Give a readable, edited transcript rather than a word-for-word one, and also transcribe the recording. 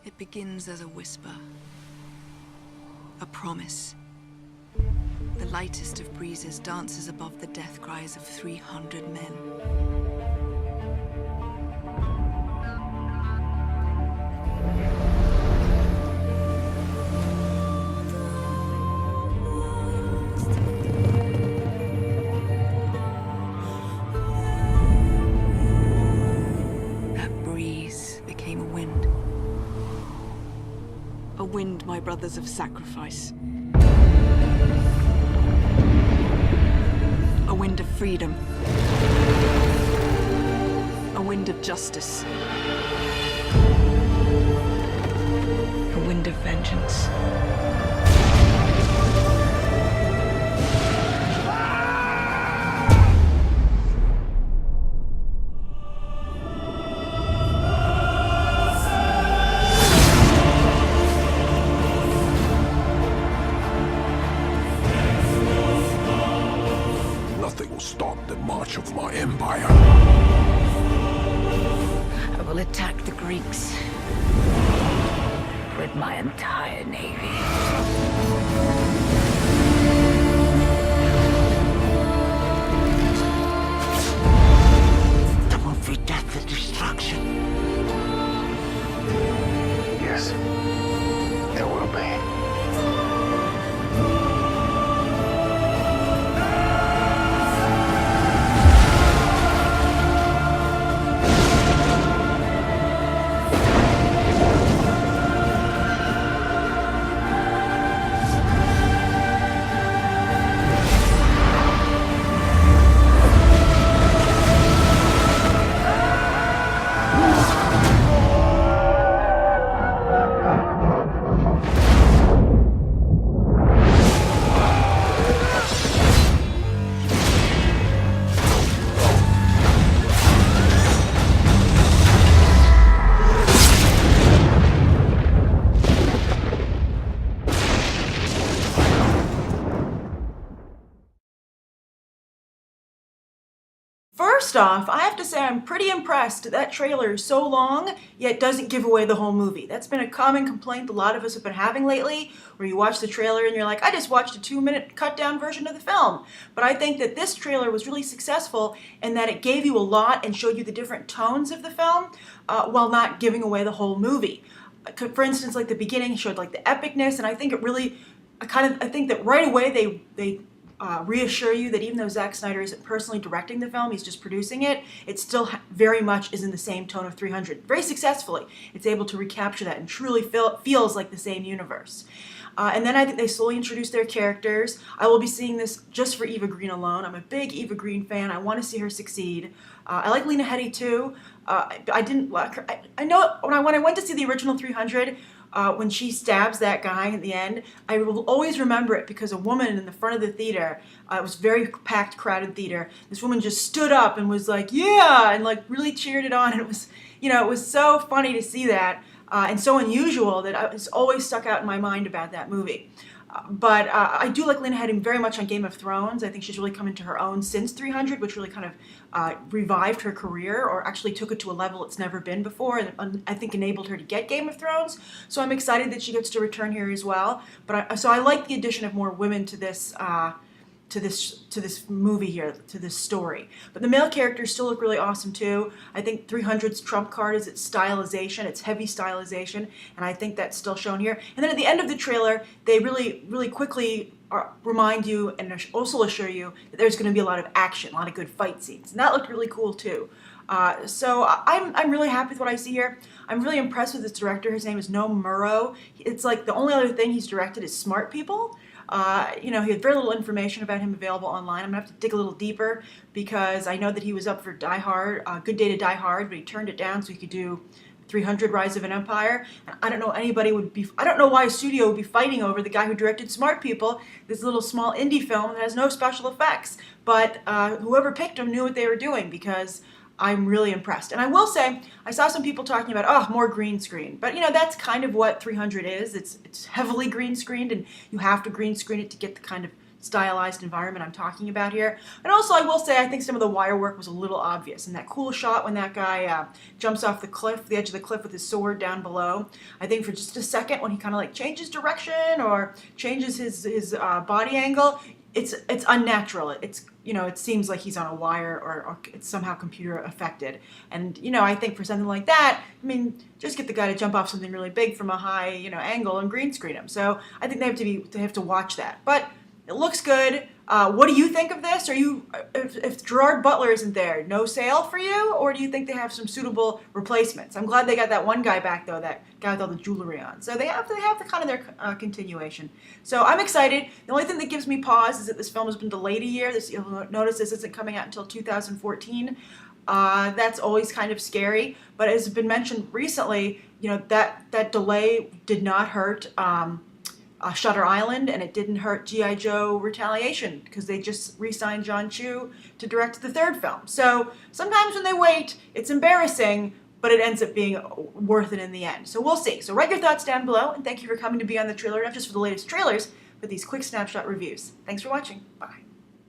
It begins as a whisper, a promise. The lightest of breezes dances above the death cries of 300 men. That breeze became a wind. A wind, my brothers, of sacrifice. A wind of freedom. A wind of justice. A wind of vengeance. Nothing will stop the march of my empire. I will attack the Greeks with my entire navy. There will be death and destruction. Yes, there will be. First off, I have to say I'm pretty impressed. That trailer is so long, yet doesn't give away the whole movie. That's been a common complaint a lot of us have been having lately, where you watch the trailer and you're like, I just watched a 2-minute cut-down version of the film. But I think that this trailer was really successful in that it gave you a lot and showed you the different tones of the film while not giving away the whole movie. For instance, like the beginning showed like the epicness, and I think it really, I think that right away they reassure you that even though Zack Snyder isn't personally directing the film, he's just producing it, it still very much is in the same tone of 300. Very successfully, it's able to recapture that and truly feels like the same universe. And then I think they slowly introduce their characters. I will be seeing this just for Eva Green alone. I'm a big Eva Green fan. I want to see her succeed. I like Lena Headey too. I didn't like her. I know when I went to see the original 300, when she stabs that guy at the end, I will always remember it because a woman in the front of the theater, it was a very packed, crowded theater, this woman just stood up and was like, yeah, and like really cheered it on. And it was, it was so funny to see that and so unusual that it's always stuck out in my mind about that movie. But I do like Lena Headey very much on Game of Thrones. I think she's really come into her own since 300, which really kind of revived her career, or actually took it to a level it's never been before, and I think enabled her to get Game of Thrones. So I'm excited that she gets to return here as well. But so I like the addition of more women to this to this movie here, to this story. But the male characters still look really awesome too. I think 300's trump card is its stylization, its heavy stylization, and I think that's still shown here. And then at the end of the trailer, they really quickly remind you and also assure you that there's going to be a lot of action, a lot of good fight scenes, and that looked really cool too. So I'm really happy with what I see here. I'm really impressed with this director. His name is Noam Murrow. It's like the only other thing he's directed is Smart People. He had very little information about him available online. I'm going to have to dig a little deeper because I know that he was up for Die Hard, Good Day to Die Hard, but he turned it down so he could do 300 Rise of an Empire. And I don't know I don't know why a studio would be fighting over the guy who directed Smart People, this little small indie film that has no special effects. But whoever picked him knew what they were doing because I'm really impressed. And I will say, I saw some people talking about, oh, more green screen. But, that's kind of what 300 is. It's heavily green screened, and you have to green screen it to get the kind of stylized environment I'm talking about here. And also, I will say, I think some of the wire work was a little obvious. And that cool shot when that guy jumps off the cliff, the edge of the cliff with his sword down below, I think for just a second when he kind of like changes direction or changes his body angle, it's unnatural. It's, you know, it seems like he's on a wire or it's somehow computer affected. And, you know, I think for something like that, I mean, just get the guy to jump off something really big from a high, you know, angle and green screen him. So I think they have to watch that. But it looks good. What do you think of this? Are you, if Gerard Butler isn't there, no sale for you? Or do you think they have some suitable replacements? I'm glad they got that one guy back, though, that guy with all the jewelry on. So they have the kind of their continuation. So I'm excited. The only thing that gives me pause is that this film has been delayed a year. You'll notice this isn't coming out until 2014. That's always kind of scary. But as has been mentioned recently, you know, that delay did not hurt Shutter Island, and it didn't hurt G.I. Joe Retaliation because they just re-signed John Chu to direct the third film. So sometimes when they wait, it's embarrassing, but it ends up being worth it in the end. So we'll see. So write your thoughts down below, and thank you for coming to be on the trailer, not just for the latest trailers, but these quick snapshot reviews. Thanks for watching. Bye.